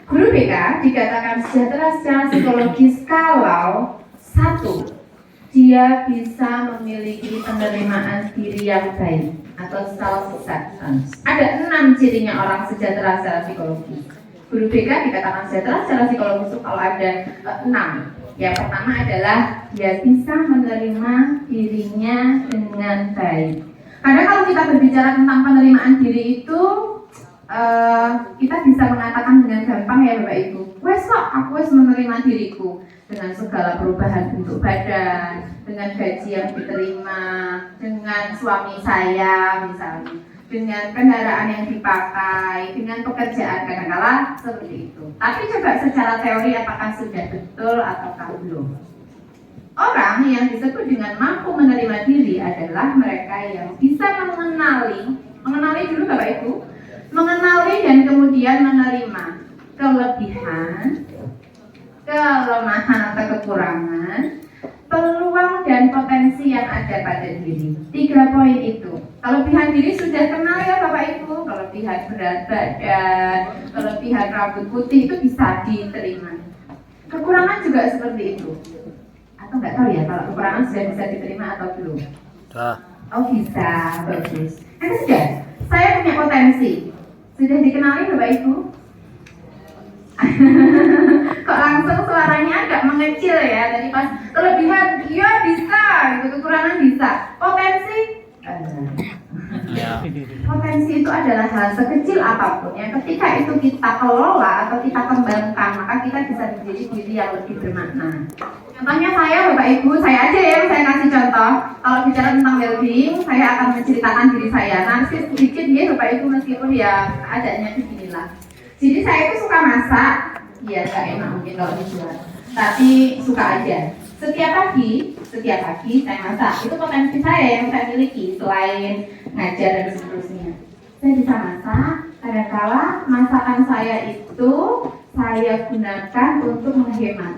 Guru BK dikatakan sejahtera secara psikologis kalau satu, dia bisa memiliki penerimaan diri yang baik atau self-acceptance. Ada 6 cirinya orang sejahtera secara psikologis. Guru BK dikatakan sejahtera secara psikologis itu kalau ada 6. Yang pertama adalah dia bisa menerima dirinya dengan baik. Karena kalau kita berbicara tentang penerimaan diri itu kita bisa mengatakan dengan gampang ya Bapak Ibu, wes kok aku wes menerima diriku dengan segala perubahan bentuk badan, dengan gaji yang diterima, dengan suami saya misalnya, dengan kendaraan yang dipakai, dengan pekerjaan kadang-kala seperti itu. Tapi coba secara teori apakah sudah betul ataukah belum? Orang yang disebut dengan mampu menerima diri adalah mereka yang bisa mengenali dulu Bapak Ibu, mengenali dan kemudian menerima kelebihan, kelemahan atau kekurangan, peluang dan potensi yang ada pada diri. 3 poin itu. Kelebihan diri sudah kenal ya Bapak Ibu, kelebihan berat badan, kelebihan rambut putih itu bisa diterima. Kekurangan juga seperti itu. Atau nggak tahu ya kalau kekurangan sudah bisa diterima atau belum? Oh bisa, bagus. Sudah, saya punya potensi. Sudah dikenali Bapak Ibu? Kok langsung suaranya agak mengecil ya? Tadi pas kelebihan dia bisa, itu kekurangan bisa. Potensi? Potensi itu adalah hal sekecil apapun ya. Ketika itu kita kelola atau kita kembangkan, maka kita bisa menjadi diri yang lebih bermakna. Contohnya saya Bapak Ibu, saya aja ya, saya kasih contoh. Kalau bicara tentang well-being, saya akan menceritakan diri saya. Narsis sedikit ya Bapak Ibu, meskipun ya keadaannya beginilah. Jadi saya itu suka masak, ya gak enak mungkin kalau dijual, tapi suka aja. Setiap pagi saya masak. Itu potensi saya yang saya miliki selain ngajar dan seterusnya. Saya bisa masak. Kadang-kala masakan saya itu saya gunakan untuk menghemat.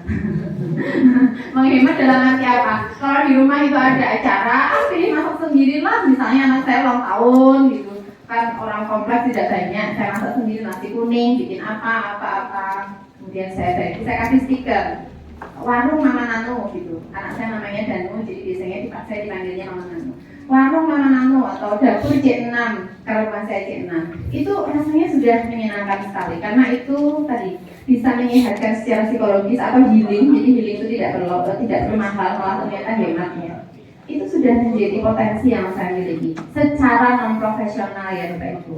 Menghemat dalam arti apa? Kalau di rumah itu ada acara, pilih masak sendirilah. Misalnya anak saya ulang tahun gitu, kan orang kompleks tidak banyak. Saya masak sendiri nasi kuning, bikin apa. Kemudian saya kasih stiker. Warung Mama Nano gitu. Anak saya namanya Danu, jadi biasanya saya dipanggilnya Mama Nano. Warung Mama Nano atau dapur C6, kalau rumah saya C6. Itu rasanya sudah menyenangkan sekali karena itu tadi bisa menyehatkan secara psikologis atau healing. Jadi healing itu tidak perlu mahal, malah ternyata hematnya. Itu sudah menjadi potensi yang saya miliki secara non profesional ya Bapak Ibu.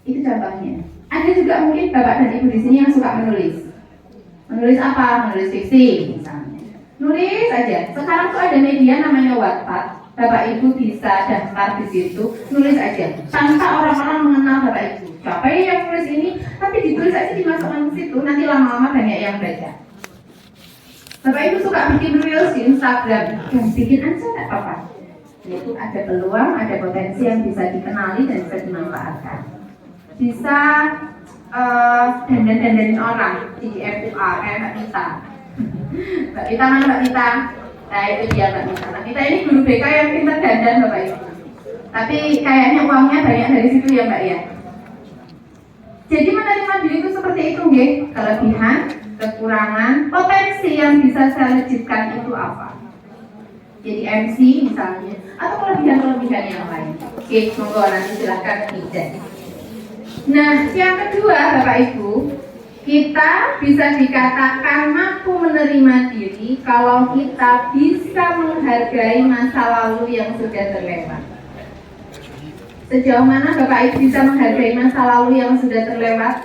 Itu contohnya. Ada juga mungkin Bapak dan Ibu di sini yang suka menulis. Menulis apa? Menulis fiksi misalnya. Nulis aja. Sekarang tuh ada media namanya Wattpad. Bapak Ibu bisa daftar di situ, nulis aja. Tanpa orang-orang mengenal Bapak Ibu. Siapa yang nulis ini? Tapi ditulis aja dimasukkan ke situ. Nanti lama-lama banyak yang baca. Bapak Ibu suka bikin reels di Instagram, yang bikin aja nggak apa-apa. Itu ada peluang, ada potensi yang bisa dikenali dan bisa dimanfaatkan. Bisa dandan-dandanin orang di FUA kayak Mbak Mita. Mbak Mita mana Mbak Mita? Nah itu dia Mbak Mita. Mbak Mita ini guru BK yang pintar dandan Bapak Ibu. Tapi kayaknya uangnya banyak dari situ ya Mbak ya. Jadi menerima diri itu seperti itu nggih. Kelebihan, kekurangan, potensi yang bisa saya wujudkan itu apa? Jadi MC misalnya, atau kelebihan-kelebihan yang lain. Oke, monggo nanti silahkan feedback. Nah, yang kedua Bapak Ibu, kita bisa dikatakan mampu menerima diri kalau kita bisa menghargai masa lalu yang sudah terlewat. Sejauh mana Bapak Ibu bisa menghargai masa lalu yang sudah terlewat?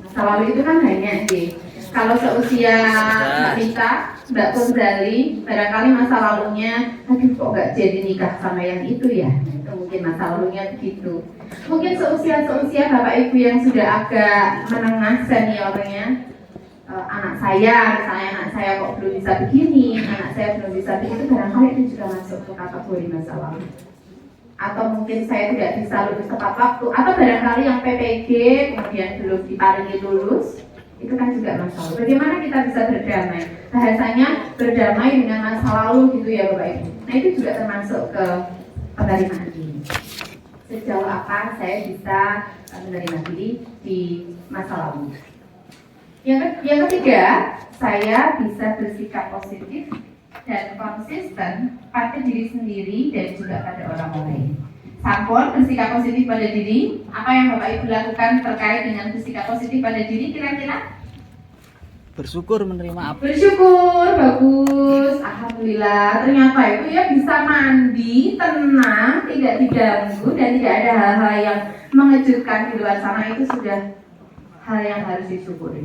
Masa lalu itu kan banyak deh. Kalau seusia Mbak Mita, Mbak Kunzali, barangkali masa lalunya, aduh kok gak jadi nikah sama yang itu ya? Itu mungkin masa lalunya begitu. Mungkin seusia Bapak Ibu yang sudah agak menengah seniornya, anak saya, misalnya anak saya kok belum bisa begini, anak saya belum bisa begitu, barangkali itu juga masuk ke kategori masa lalu. Atau mungkin saya tidak bisa lulus tepat waktu, atau barangkali yang PPG kemudian belum diparingi lulus, itu kan juga masalah. Bagaimana kita bisa berdamai? Bahasanya berdamai dengan masa lalu gitu ya Bapak Ibu. Nah itu juga termasuk ke penerimaan diri. sejauh apa saya bisa menerima diri di masa lalu. Yang ketiga, saya bisa bersikap positif dan konsisten pada diri sendiri dan juga pada orang lain. Sampun, bersikap positif pada diri. Apa yang Bapak Ibu lakukan terkait dengan bersikap positif pada diri kira-kira? Bersyukur menerima apa? Bersyukur, bagus, alhamdulillah. Ternyata itu ya bisa mandi, tenang, tidak diganggu dan tidak ada hal-hal yang mengejutkan di luar sana. Itu sudah hal yang harus disyukuri.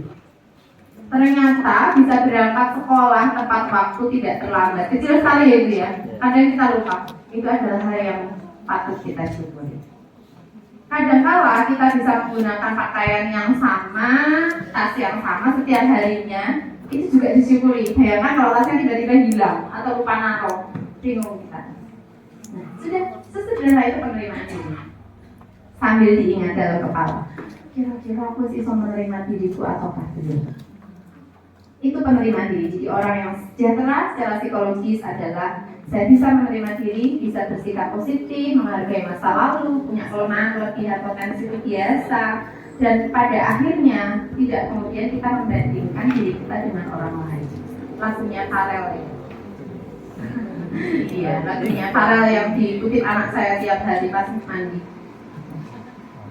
Ternyata bisa berangkat sekolah tepat waktu, tidak terlambat. Kecil sekali ya itu ya. Kadang kita lupa. Itu adalah hal yang patut kita syukuri. Kadang-kala kita bisa menggunakan pakaian yang sama, tas yang sama setiap harinya, itu juga disyukuri. Bayangkan kalau tasnya tiba-tiba hilang atau lupa naruh, bingung kita. Nah, sudah sesederhana itu penerimaan diri. Sambil diingat dalam kepala, kira-kira aku bisa menerima diriku ataukah belum? Itu penerimaan diri. Jadi orang yang sejahtera secara psikologis adalah saya bisa menerima diri, bisa bersikap positif, menghargai masa lalu, punya kelemahan, kelebihan, potensi biasa, dan pada akhirnya tidak kemudian kita membandingkan diri kita dengan orang lain. Lagunya Farel ya. Iya, lagunya Farel yang diikuti anak saya tiap hari pas mandi.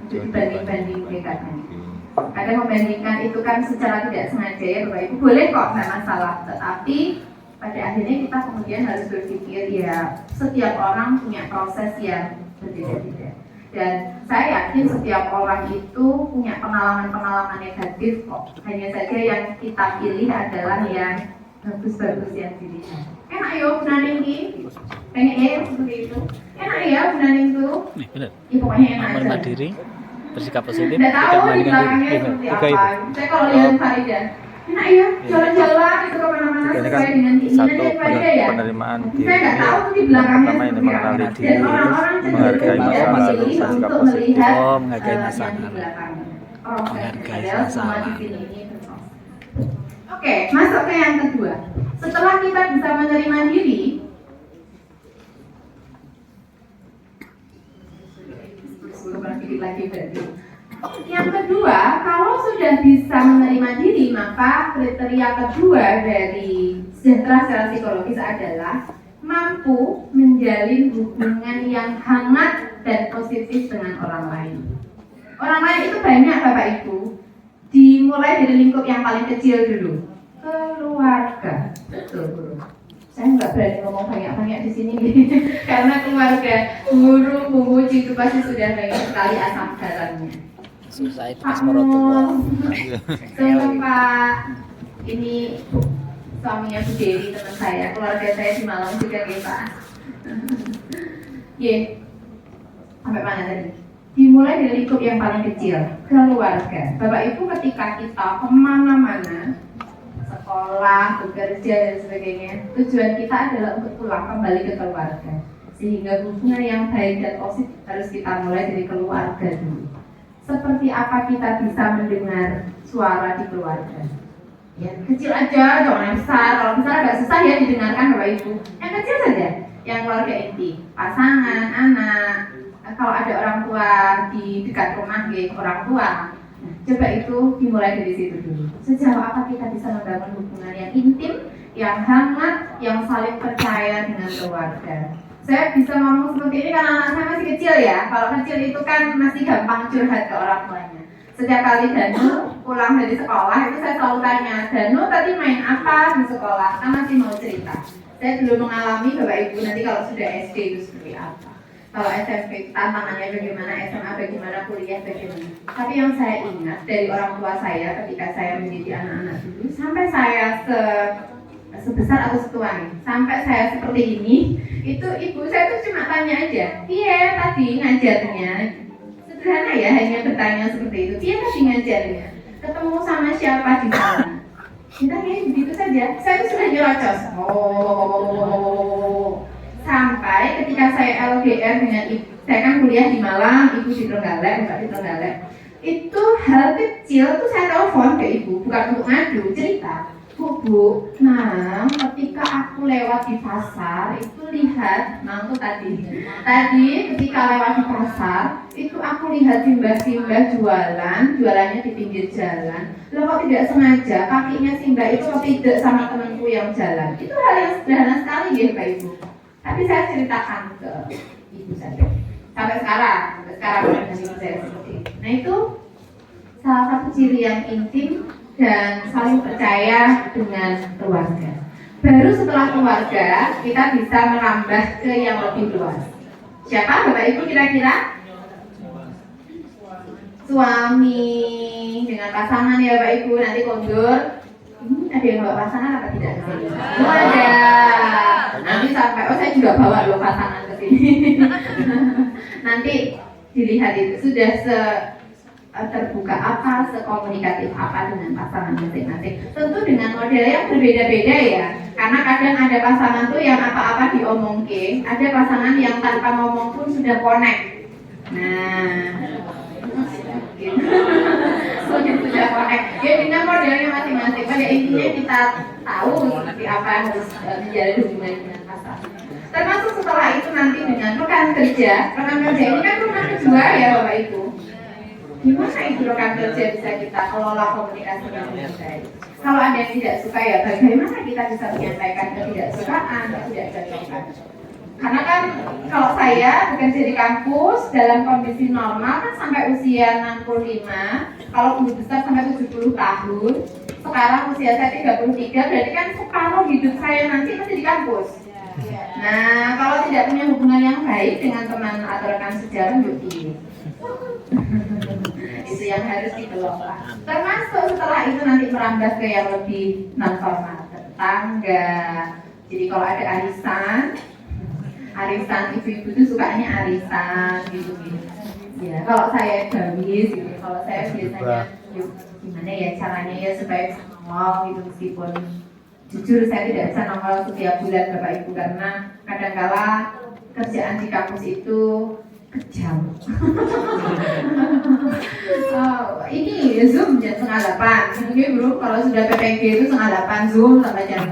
Dibanding-banding katanya. Kadang membandingkan itu kan secara tidak sengaja ya Bapak Ibu, boleh kok, nggak masalah, tetapi pada akhirnya kita kemudian harus berpikir ya setiap orang punya proses yang berbeda-beda dan saya yakin setiap orang itu punya pengalaman-pengalaman negatif kok, hanya saja yang kita pilih adalah yang bagus-bagus yang dilihat. Enak ya benaning ini, pengen ya seperti itu, enak ya benaning itu, ya pokoknya enak aja. Menerima diri, bersikap positif, tidak tahu di belakangnya diri. seperti apa. Saya kalau lihat Farida, enak ya, jalan-jalan itu kemana-mana sesuai dengan keinginan yang Farida ya. Penerimaan diri. Saya nggak tahu di belakangnya Pertama ini seperti mengenali apa. diri, Dan orang-orang menghargai cenderung masa tidak lalu, memilih bersikap untuk positif. melihat Menghargai masa yang di lalu. belakangnya. Proses Menghargai adalah masa semua di lalu. sini ini berproses. Oke, masuk ke yang kedua. Setelah kita bisa menerima diri, lagi berarti. Yang kedua, kalau sudah bisa menerima diri, maka kriteria kedua dari sejahtera secara psikologis adalah mampu menjalin hubungan yang hangat dan positif dengan orang lain. Orang lain itu banyak Bapak Ibu. Dimulai dari lingkup yang paling kecil dulu, keluarga. Betul, Guru. Saya nggak berani ngomong banyak-banyak di sini karena keluarga guru memuji itu pasti sudah banyak sekali asam garamnya. Susah itu Pak pas merotot. Pak, ini suaminya Bu Dewi teman saya, keluarga saya di Malang juga ya Pak. Ye, sampai mana tadi? Dimulai dari lingkup yang paling kecil, keluarga. Bapak Ibu ketika kita kemana-mana, sekolah, bekerja dan sebagainya, tujuan kita adalah untuk pulang kembali ke keluarga. Sehingga hubungan yang baik dan positif harus kita mulai dari keluarga dulu. Seperti apa kita bisa mendengar suara di keluarga? Ya, kecil aja, jangan yang besar. Kalau besar agak susah ya didengarkan Bapak Ibu. Yang kecil saja, yang keluarga inti, pasangan, anak. Kalau ada orang tua di dekat rumah, orang tua. Nah, coba itu dimulai dari situ dulu. Sejauh apa kita bisa membangun hubungan yang intim, yang hangat, yang saling percaya dengan keluarga. Saya bisa ngomong seperti ini karena anak saya masih kecil ya. Kalau kecil itu kan masih gampang curhat ke orang tuanya. Setiap kali Danu pulang dari sekolah itu saya selalu tanya, Danu tadi main apa di sekolah? Kan masih mau cerita. Saya belum mengalami Bapak Ibu nanti kalau sudah SD itu seperti apa. Kalau SMP tantangannya bagaimana, SMA bagaimana, kuliah bagaimana. Tapi yang saya ingat dari orang tua saya ketika saya mendidik anak-anak dulu, sampai saya sebesar atau setua nih, sampai saya seperti ini, itu ibu saya tuh cuma tanya aja, iya tadi ngajarnya, sederhana ya, hanya bertanya seperti itu, iya tadi ngajarnya, ketemu sama siapa di sana. Kita kayak begitu saja, saya tuh sudah nyerocos. Sampai ketika saya LDR dengan ibu, saya kan kuliah di Malang, ibu di Trenggalek, bukan di Trenggalek. Itu hal kecil tuh saya telepon ke ibu, bukan untuk ngadu, cerita. Bu, nah ketika aku lewat di pasar itu lihat, nah itu tadi ketika lewat di pasar itu aku lihat simbah-simbah jualannya di pinggir jalan. Loh kok tidak sengaja kakinya simbah itu kepidek sama temanku yang jalan. Itu hal yang sederhana sekali ya Pak Ibu. Tapi saya ceritakan ke ibu saya sampai sekarang dengan ibu saya seperti itu. Nah itu salah satu ciri yang intim dan saling percaya dengan keluarga. Baru setelah keluarga kita bisa merambah ke yang lebih luas. Siapa Bapak Ibu kira-kira? Suami dengan pasangan ya Bapak Ibu, nanti kondur. Ada yang bawa pasangan apa tidak? Oh ada. Nanti sampai, saya juga bawa loh pasangan ke sini. Nanti dilihat itu sudah terbuka apa, sekomunikatif apa dengan pasangan masing-masing. Tentu dengan model yang berbeda-beda ya. Karena kadang ada pasangan tuh yang apa-apa diomongin, ada pasangan yang tanpa ngomong pun sudah connect. Nah, sudah connect. Ya dengan modelnya masing-masing. Pada intinya kita tahu seperti apa yang harus menjalin hubungan dengan pasangan. Termasuk setelah itu nanti dengan rekan kerja ini kan rekan kedua ya Bapak Ibu. Gimana itu rekan kerja bisa kita kelola komunikasi dengan baik? Kalau ada yang tidak suka ya bagaimana kita bisa menyampaikan ketidaksukaan, ketidakcocokan? Karena kan kalau saya bekerja di kampus dalam kondisi normal kan sampai usia 65, kalau guru besar sampai 70 tahun. Sekarang usia saya 33, berarti kan separuh hidup saya nanti masih di kampus. Nah, kalau tidak punya hubungan yang baik dengan teman atau rekan sejalan, yuk itu yang harus dikelola. Termasuk setelah itu nanti merambah ke yang lebih non formal, tetangga. Jadi kalau ada arisan ibu-ibu itu sukanya arisan gitu. Ya kalau saya gawis gitu, kalau saya biasanya gimana ya caranya ya supaya bisa nongol gitu, meskipun jujur saya tidak bisa nongol setiap bulan Bapak Ibu karena kadangkala kerjaan di kampus itu kejam. Ini Zoom jam 7:30. Mungkin bro kalau sudah PPG itu 7:30 Zoom sampai jam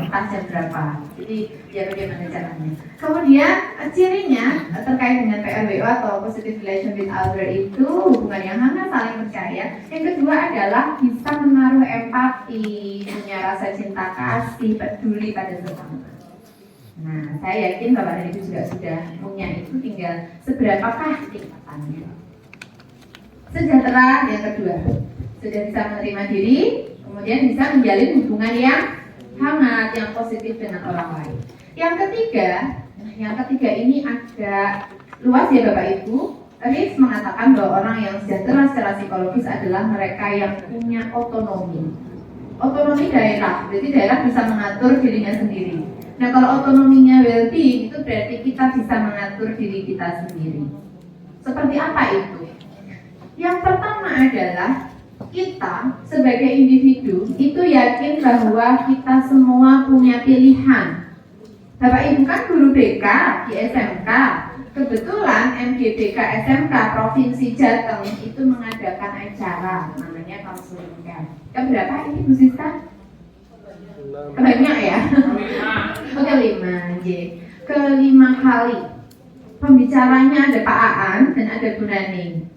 berapa. Jadi ya bagaimana caranya. Kemudian cirinya terkait dengan PRWO atau Positive Relation with Other itu hubungan yang hangat, saling percaya. Yang kedua adalah bisa menaruh empati, punya rasa cinta kasih, peduli pada sesama. Nah, saya yakin Bapak dan Ibu juga sudah punya itu, tinggal seberapakah tingkatannya. Sejahtera yang kedua, sudah bisa menerima diri, kemudian bisa menjalin hubungan yang hangat, yang positif dengan orang lain. Yang ketiga ini agak luas ya Bapak Ibu. Ries mengatakan bahwa orang yang sejahtera secara psikologis adalah mereka yang punya otonomi. Otonomi daerah, jadi daerah bisa mengatur dirinya sendiri. Nah kalau otonominya well-being itu berarti kita bisa mengatur diri kita sendiri. Seperti apa itu? Yang pertama adalah kita sebagai individu itu yakin bahwa kita semua punya pilihan. Bapak Ibu kan guru BK di SMK. Kebetulan MGBK SMK Provinsi Jateng itu mengadakan acara namanya konseling camp. Keberapa ini Bu Siska? Banyak ya? Oke, 5 J. Ke-5 kali. Pembicaranya ada Pak Aan dan ada Bu Naning.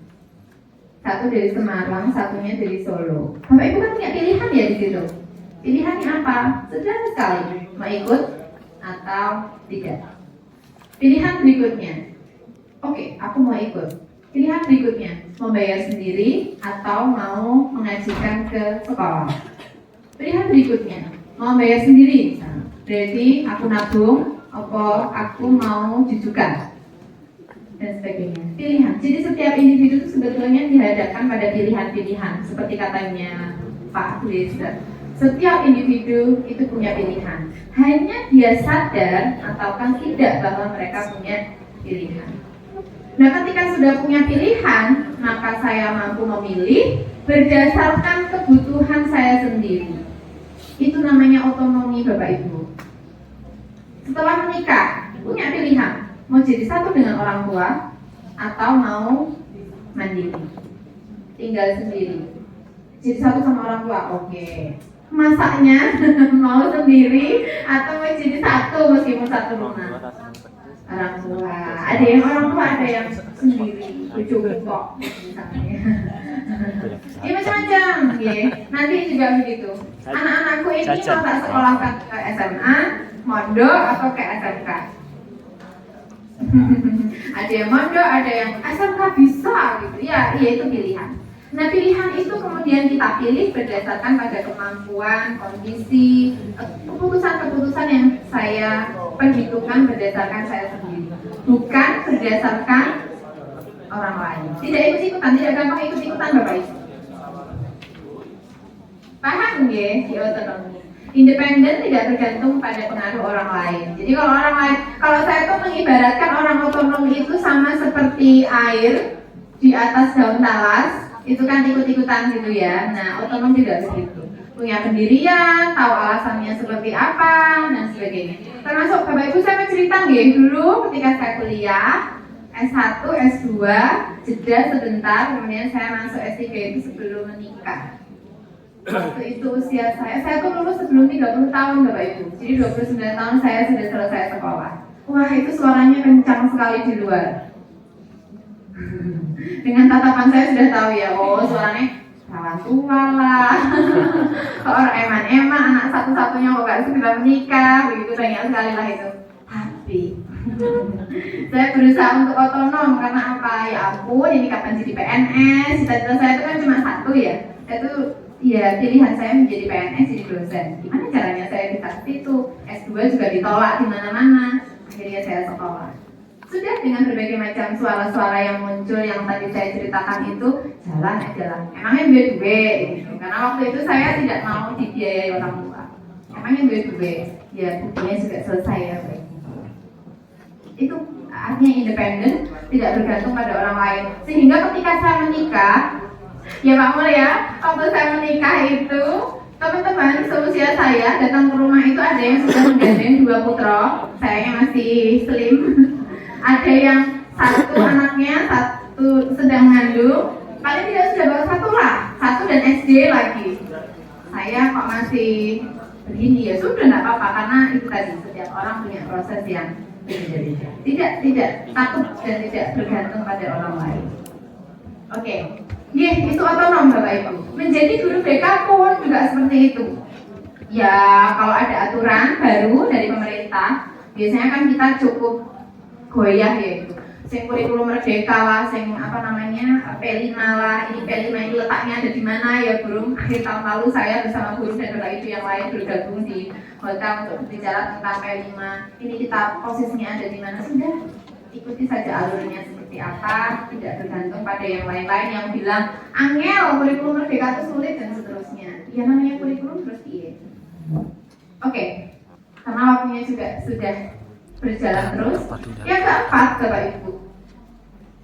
Satu dari Semarang, satunya dari Solo. Bapak Ibu kan punya pilihan ya di situ. Pilihannya apa? Sederhana sekali. Mau ikut atau tidak. Pilihan berikutnya. Oke, aku mau ikut. Pilihan berikutnya, mau bayar sendiri atau mau mengajukan ke sekolah. Pilihan berikutnya, mau bayar sendiri misalnya. Berarti aku nabung, atau aku mau jujukan dan sebagainya. Pilihan. Jadi setiap individu itu sebetulnya dihadapkan pada pilihan-pilihan. Seperti katanya Pak Blazer, setiap individu itu punya pilihan. Hanya dia sadar ataukah tidak bahwa mereka punya pilihan. Nah, ketika sudah punya pilihan, maka saya mampu memilih berdasarkan kebutuhan saya sendiri. Itu namanya otonomi Bapak Ibu. Setelah menikah, punya pilihan, mau jadi satu dengan orang tua atau mau mandiri, tinggal sendiri. Jadi satu sama orang tua, oke. masaknya mau sendiri atau mau jadi satu meskipun satu rumah. Orang tua, ada yang orang tua, ada yang sendiri, lucu kok misalnya. Ya macam-macam, ya. Nanti juga begitu. Anak-anakku ini mau tak sekolahkan ke SMA, mondok atau ke SMK. Ada yang mondok, ada yang SMK bisa gitu. Ya, itu pilihan. Nah, pilihan itu kemudian kita pilih berdasarkan pada kemampuan, kondisi, keputusan-keputusan yang saya perhitungkan berdasarkan saya sendiri, bukan berdasarkan orang lain. Tidak ikut-ikutan, tidak gampang ikut-ikutan Bapak Ibu. Paham ya, di otonomi. Independen tidak bergantung pada pengaruh orang lain. Jadi kalau orang lain, kalau saya tuh mengibaratkan orang otonom itu sama seperti air di atas daun talas, itu kan ikut-ikutan gitu ya. Nah, otonom tidak begitu. Punya pendirian, tahu alasannya seperti apa dan sebagainya. Termasuk Bapak Ibu saya mau cerita nggih dulu ketika saya kuliah S1, S2, jeda sebentar, kemudian saya masuk S3 itu sebelum menikah. Waktu itu usia saya tuh lulus sebelum 30 tahun Bapak Ibu. Jadi 29 tahun saya sudah selesai sekolah. Wah, itu suaranya kencang sekali di luar. Dengan tatapan saya sudah tahu ya, oh suaranya kawan tua lah. Orang eman-eman, anak satu-satunya kok gak segera menikah, begitu banyak sekali lah itu. Tapi saya berusaha untuk otonom karena apa? Ya ampun, ini kapan jadi PNS? Cita-cita saya itu kan cuma satu ya. Itu ya pilihan saya menjadi PNS, jadi dosen. Gimana caranya saya dikasih itu? S2 juga ditolak di mana-mana. Akhirnya saya sekolah. Sudah dengan berbagai macam suara-suara yang muncul yang tadi saya ceritakan itu, jalan aja lah. Emangnya duit-duit gitu. Karena waktu itu saya tidak mau dibiayai orang tua. Emangnya duit-duit, ya buktinya juga selesai ya. Itu artinya independen, tidak bergantung pada orang lain. Sehingga ketika saya menikah, ya Pak Mul ya, waktu saya menikah itu teman-teman seusia saya datang ke rumah itu ada yang sudah menggandeng 2 putra, sayangnya masih slim. Ada yang satu anaknya, satu sedang mengandung, paling tidak sudah bawa 1 lah, 1 dan SD lagi. Saya kok masih begini ya, sudah tidak apa-apa karena itu tadi setiap orang punya proses yang berbeda-beda. Tidak takut dan tidak bergantung pada orang lain. Oke, itu otonom Bapak Ibu. Menjadi guru BK pun juga seperti itu. Ya kalau ada aturan baru dari pemerintah, biasanya kan kita cukup goyah ya itu. Sing kurikulum merdeka lah, sing apa namanya P5 lah, ini P5 ini letaknya ada di mana ya burung. Akhir tahun lalu saya bersama guru dan Bapak Ibu yang lain bergabung di hotel untuk berbicara tentang P5. Ini kita posisinya ada di mana, sudah ikuti saja alurnya seperti apa, tidak bergantung pada yang lain-lain yang bilang angel kurikulum merdeka itu sulit dan seterusnya. Ya namanya kurikulum terus iya. Oke, karena waktunya juga sudah berjalan terus. Yang keempat Bapak Ibu,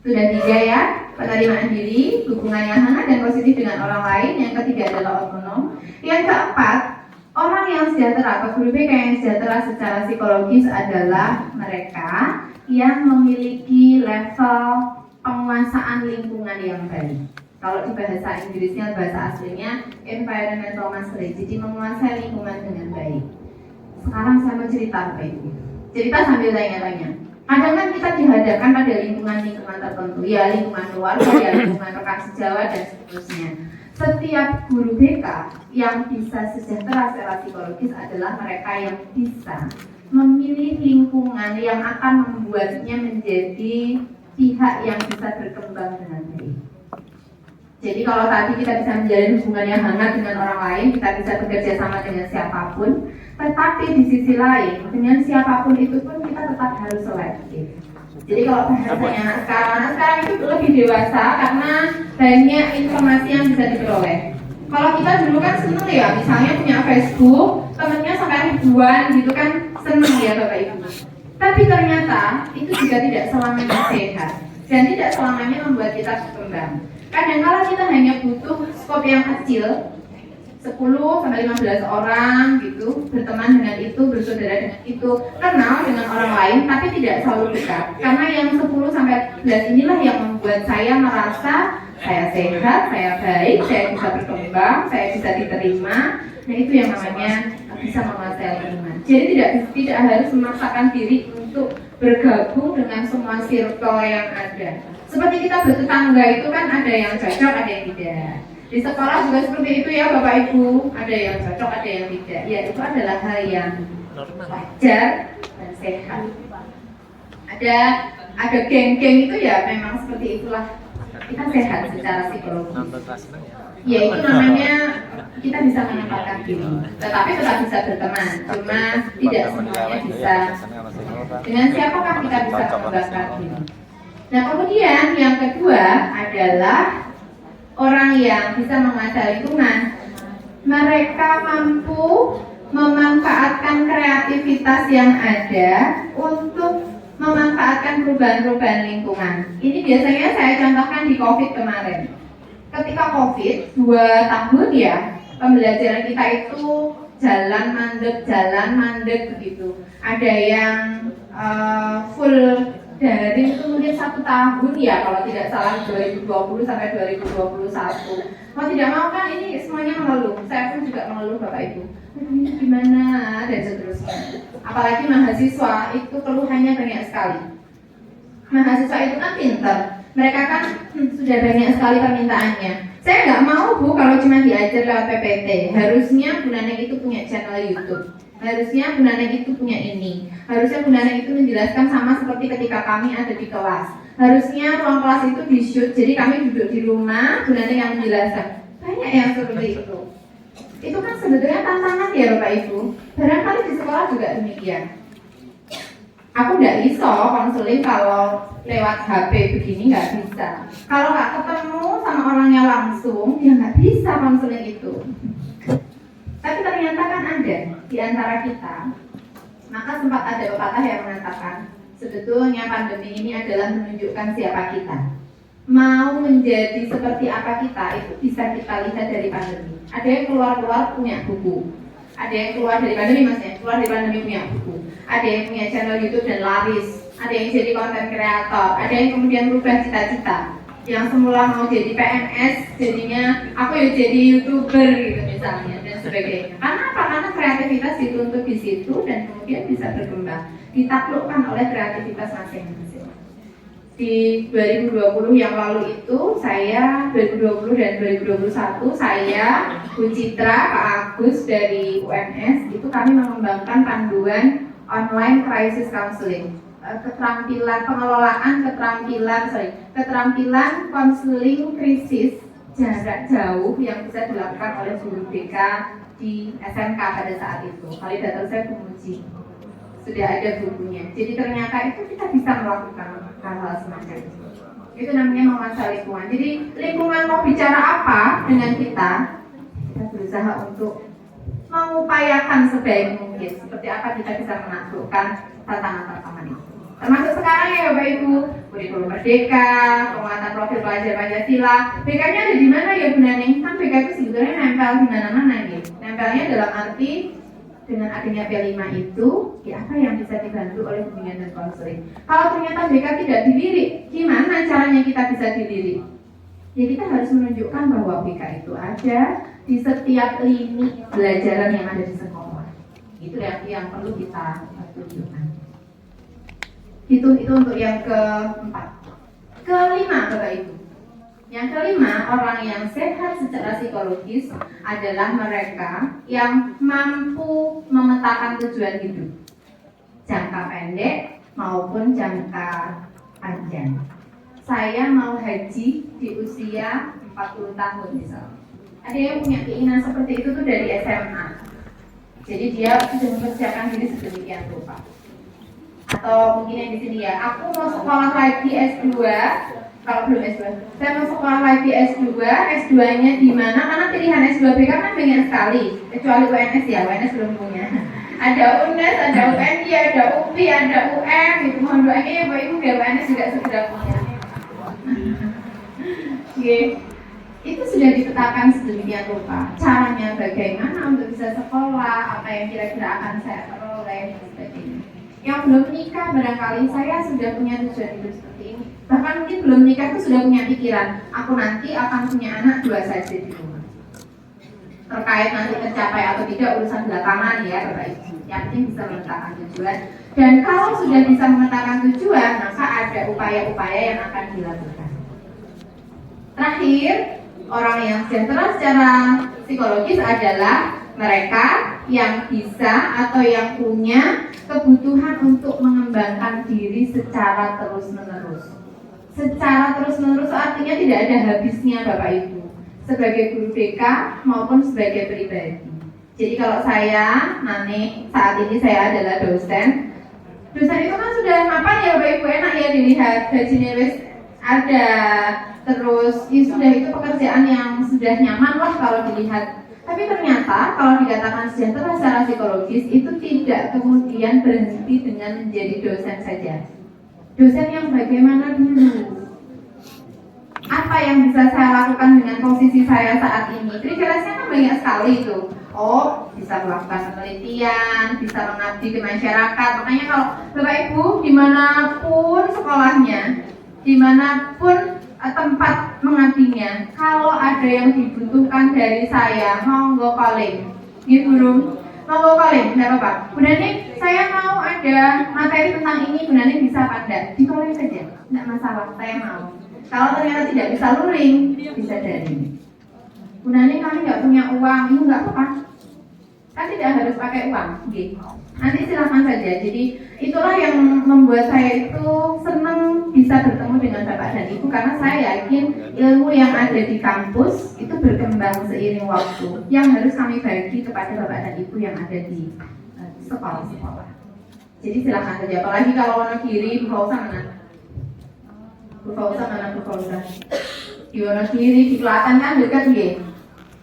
sudah 3 ya, penerimaan diri, hubungan yang hangat dan positif dengan orang lain. Yang ketiga adalah otonom. Yang keempat, orang yang sejahtera atau guru BK yang sejahtera secara psikologis adalah mereka yang memiliki level penguasaan lingkungan yang baik. Kalau di bahasa Inggrisnya, bahasa aslinya environmental mastery, jadi menguasai lingkungan dengan baik. Sekarang saya mau cerita Bapak Ibu. Cerita sambil tanya-tanya. Kadang kan kita dihadapkan pada lingkungan-lingkungan tertentu, ya lingkungan keluarga, ya lingkungan rekan sejawat dan seterusnya. Setiap guru BK yang bisa sejahtera secara psikologis adalah mereka yang bisa memilih lingkungan yang akan membuatnya menjadi pihak yang bisa berkembang dengan baik. Jadi kalau tadi kita bisa menjalin hubungan yang hangat dengan orang lain, kita bisa bekerja sama dengan siapapun, tetapi di sisi lain, dengan siapapun itu pun kita tetap harus selektif. Jadi kalau bahasanya anak sekarang itu lebih dewasa karena banyak informasi yang bisa diperoleh. Kalau kita dulu kan seneng ya, misalnya punya Facebook, temennya sampai ribuan gitu kan, seneng ya Bapak Ibu. Tapi ternyata itu juga tidak selamanya sehat dan tidak selamanya membuat kita berkembang. Kadang-kala kita hanya butuh skop yang kecil, 10-15 orang gitu, berteman dengan itu, bersaudara dengan itu, kenal dengan orang lain, tapi tidak selalu dekat. Karena yang 10-15 inilah yang membuat saya merasa saya sehat, saya baik, saya bisa berkembang, saya bisa diterima. Nah itu yang namanya bisa menguasai lingkungan. Jadi tidak harus memaksakan diri untuk bergabung dengan semua circle yang ada. Seperti kita bertetangga itu kan ada yang cocok, ada yang tidak. Di sekolah juga seperti itu ya Bapak Ibu, ada yang cocok, ada yang tidak. Ya itu adalah hal yang wajar dan sehat. Ada geng-geng itu ya memang seperti itulah. Kita sehat secara psikologi. Ya itu namanya kita bisa menempatkan diri, tetapi tetap bisa berteman. Cuma tidak semuanya bisa. Dengan siapakah kita bisa mengembangkan diri? Nah kemudian yang kedua adalah orang yang bisa menguasai lingkungan. Mereka mampu memanfaatkan kreativitas yang ada untuk memanfaatkan perubahan-perubahan lingkungan. Ini biasanya saya contohkan di COVID kemarin. Ketika COVID 2 tahun ya, pembelajaran kita itu jalan mandek begitu. Ada yang full daring itu mungkin 1 tahun ya kalau tidak salah 2020 sampai 2021. Mau tidak mau kan ini semuanya mengeluh. Saya pun juga mengeluh Bapak Ibu. Ini gimana dan seterusnya. Apalagi mahasiswa itu keluhannya banyak sekali. Mahasiswa itu kan pinter. Mereka kan sudah banyak sekali permintaannya. Saya nggak mau Bu kalau cuma diajar lewat PPT. Harusnya Bu Naneng itu punya channel YouTube. Harusnya Bu Naneng itu punya ini. Harusnya Bu Naneng itu menjelaskan sama seperti ketika kami ada di kelas. Harusnya ruang kelas itu di-shoot. Jadi kami duduk di rumah, Bu Naneng yang menjelaskan. Banyak yang seperti itu. Itu kan sebetulnya tantangan ya Bapak Ibu. Barangkali di sekolah juga demikian. Aku nggak bisa konseling kalau lewat HP begini, nggak bisa. Kalau nggak ketemu sama orangnya langsung, ya nggak bisa konseling itu. Tapi ternyata kan ada di antara kita. Maka sempat ada pepatah yang mengatakan, sebetulnya pandemi ini adalah menunjukkan siapa kita. Mau menjadi seperti apa kita, itu bisa kita lihat dari pandemi. Ada yang keluar punya buku. Ada yang keluar dari pandemi maksudnya, keluar dari pandemi punya buku. Ada yang punya channel YouTube dan laris. Ada yang jadi konten kreator. Ada yang kemudian berubah cita-cita. Yang semula mau jadi PNS, jadinya aku ya jadi YouTuber gitu misalnya dan sebagainya. Karena apa? Karena kreativitas dituntut di situ dan kemudian bisa berkembang. Ditaklukkan oleh kreativitas masing-masing. Di 2020 yang lalu itu saya 2020 dan 2021 saya Bu Citra, Pak Agus dari UNS itu kami mengembangkan panduan online crisis counseling, keterampilan pengelolaan keterampilan konseling krisis jarak jauh yang bisa dilakukan oleh guru BK di SMK pada saat itu. Validator saya Bu Muji. Sudah ada bukunya. Jadi ternyata itu kita bisa melakukan hal-hal semacam itu. Itu namanya menguasai lingkungan. Jadi lingkungan mau bicara apa dengan kita berusaha untuk mengupayakan sebaik mungkin seperti apa kita bisa menaklukkan tantangan-tantangan itu. Termasuk sekarang ya Bapak Ibu, kurikulum merdeka, penguatan profil pelajar Pancasila. BK-nya ada di mana ya Bu Naneng? Kan BK itu sebetulnya nempel di mana-mana gitu. Nempelnya dalam arti dengan adanya P5 itu, ya apa yang bisa dibantu oleh bimbingan dan konseling. Kalau ternyata BK tidak dilirik, gimana caranya kita bisa dilirik? Ya kita harus menunjukkan bahwa BK itu ada di setiap lini pelajaran yang ada di sekolah. Itu yang perlu kita tunjukkan. Itu untuk yang keempat. Kelima Bapak Ibu. Yang kelima, orang yang sehat secara psikologis adalah mereka yang mampu memetakan tujuan hidup jangka pendek maupun jangka panjang. Saya mau haji di usia 40 tahun misalnya. Ada yang punya keinginan seperti itu tuh dari SMA. Jadi dia sudah mempersiapkan diri sedemikian rupa. Atau mungkin yang di sini ya, aku mau sekolah lagi S2. Kalau belum S2, saya mau sekolah lagi S2, S2-nya di mana? Karena pilihan S2 BK kan banyak sekali, kecuali UNS ya, UNS belum punya. Ada UNES, ada UNI, ada UPI, ada UM, gitu. Mohon doanya ya Bapak Ibu biar UNS juga segera punya. Itu sudah ditetapkan sedemikian rupa. Caranya bagaimana untuk bisa sekolah, apa yang kira-kira akan saya peroleh dan sebagainya. Yang belum menikah barangkali saya sudah punya tujuan hidup seperti ini. Bahkan mungkin belum nikah tuh sudah punya pikiran, aku nanti akan punya anak 2 saja di rumah. Terkait nanti tercapai atau tidak urusan belakangan ya Bapak Ibu. Yang penting bisa memetakan tujuan. Dan kalau sudah bisa memetakan tujuan, maka ada upaya-upaya yang akan dilakukan. Terakhir, orang yang sejahtera secara psikologis adalah mereka yang bisa atau yang punya kebutuhan untuk mengembangkan diri secara terus-menerus. Secara terus-menerus artinya tidak ada habisnya Bapak Ibu, sebagai guru BK maupun sebagai pribadi. Jadi kalau saya, Nani, saat ini saya adalah dosen. Dosen itu kan sudah apa ya Bapak Ibu, enak ya dilihat, gajinya wis ada, terus ya sudah itu pekerjaan yang sudah nyaman lah kalau dilihat. Tapi ternyata kalau dikatakan sejahtera secara psikologis itu tidak kemudian berhenti dengan menjadi dosen saja. Dosen yang bagaimana dulu? Apa yang bisa saya lakukan dengan posisi saya saat ini? Privilege-nya kan banyak sekali itu. Oh, bisa melakukan penelitian, bisa mengabdi ke masyarakat. Makanya kalau Bapak Ibu dimanapun sekolahnya, dimanapun tempat mengabdinya, kalau ada yang dibutuhkan dari saya, monggo calling. Gitu burung, monggo calling, tidak apa-apa. Bunda Ning, saya mau ada materi tentang ini, Bunda Ning bisa apa enggak? Di calling saja, tidak masalah, saya mau. Kalau ternyata tidak bisa luring, bisa daring. Bunda Ning, kami nggak punya uang, ini nggak apa-apa. Kan tidak harus pakai uang, gitu. Nanti silakan saja. Jadi itulah yang membuat saya itu senang bisa bertemu dengan Bapak dan Ibu, karena saya yakin ilmu yang ada di kampus itu berkembang seiring waktu, yang harus kami bagi kepada Bapak dan Ibu yang ada di sekolah-sekolah. Jadi silakan saja. Apalagi kalau Wonogiri, Bu Fauza mana? Bu Fauza mana Bu Fauza? Di Wonogiri, di Klaten kan dekat ya.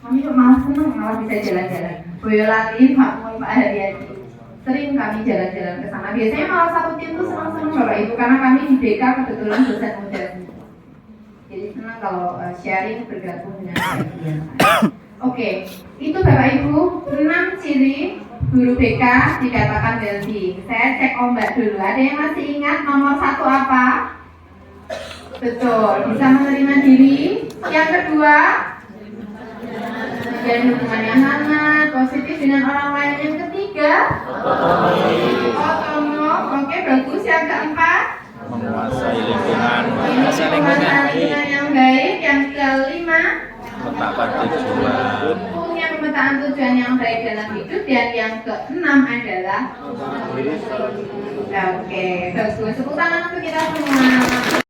Kami malah senang, malah bisa jalan-jalan. Boyolali, Pak Mun, Pak Haryadi. Sering kami jalan-jalan ke sana. Biasanya malah satu tim tuh senang-senang Bapak Ibu, karena kami di BK kebetulan dosen muda. Jadi senang kalau sharing bergabung dengan kalian. Oke, itu Bapak Ibu 6 ciri guru BK dikatakan wealthy. Saya cek ombak dulu. Ada yang masih ingat nomor 1 apa? Betul, bisa menerima diri. Yang kedua, dan hubungan yang hangat, positif dengan orang lain. Yang ketiga, otonom. Oke, bagus. Yang keempat, Menguasai lingkungan. lingkungan yang baik. Yang kelima, Menetapkan tujuan. punya pemetaan tujuan yang baik dalam hidup. Dan yang keenam adalah oke, bagus. Tepuk tangan untuk kita semua.